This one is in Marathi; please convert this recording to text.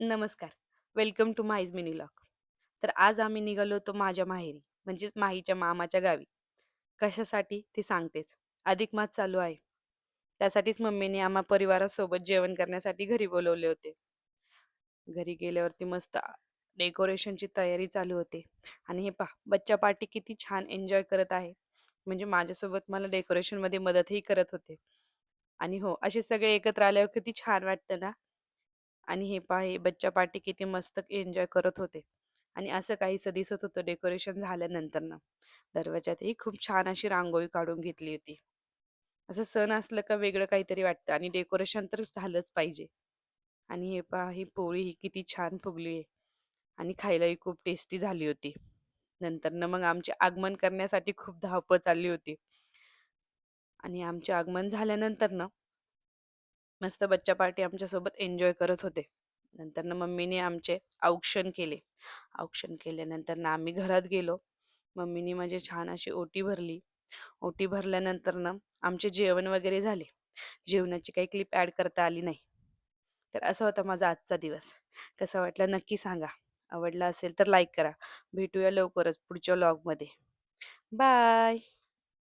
नमस्कार. Welcome to Mahi's mini lock. तर आज आम्ही निघालो होतो माझ्या माहेरी, म्हणजेच माहीच्या मामाच्या गावी. कशासाठी ते सांगतेच. अधिक मास चालू आहे. त्यासाठीच मम्मीने आम्हा परिवारासोबत जेवण करण्यासाठी घरी बोलवले होते. घरी गेल्यावरती मस्त डेकोरेशनची तयारी चालू होते. आणि हे पहा, बच्चा पार्टी किती छान एन्जॉय करत आहे. म्हणजे माझ्यासोबत मला डेकोरेशनमध्ये मदतही करत होते. आणि हो, असे सगळे एकत्र आल्यावर किती छान वाटतं ना. आणि हे पहा हे बच्चा पार्टी किती मस्त एन्जॉय करत होते. आणि असं काहीसं दिसत होतं डेकोरेशन झाल्यानंतर ना. दरवाजातही खूप छान अशी रांगोळी काढून घेतली होती. असं सण असलं का वेगळं काहीतरी वाटतं आणि डेकोरेशन तर झालंच पाहिजे. आणि हे पहा ही पोळी ही किती छान फुगली आहे आणि खायलाही खूप टेस्टी झाली होती. नंतर मग आमचे आगमन करण्यासाठी खूप धावपळ चालली होती. आणि आमचे आगमन झाल्यानंतर मस्त बच्चा पार्टी आमच्यासोबत एन्जॉय करत होते. नंतर मम्मीने आमचे औक्षण केले. औक्षण केल्यानंतर आम्ही घरात गेलो. मम्मीनी माझी छान अशी ओटी भरली. ओटी भरल्यानंतर आमचे जेवण वगैरे झाले. जेवणाची काही क्लिप ॲड करता आली नाही. तर असा होता माझा आजचा दिवस. कसा वाटला नक्की सांगा. आवडला असेल तर लाईक करा. भेटूया लवकरच पुढच्या व्लॉगमध्ये. बाय.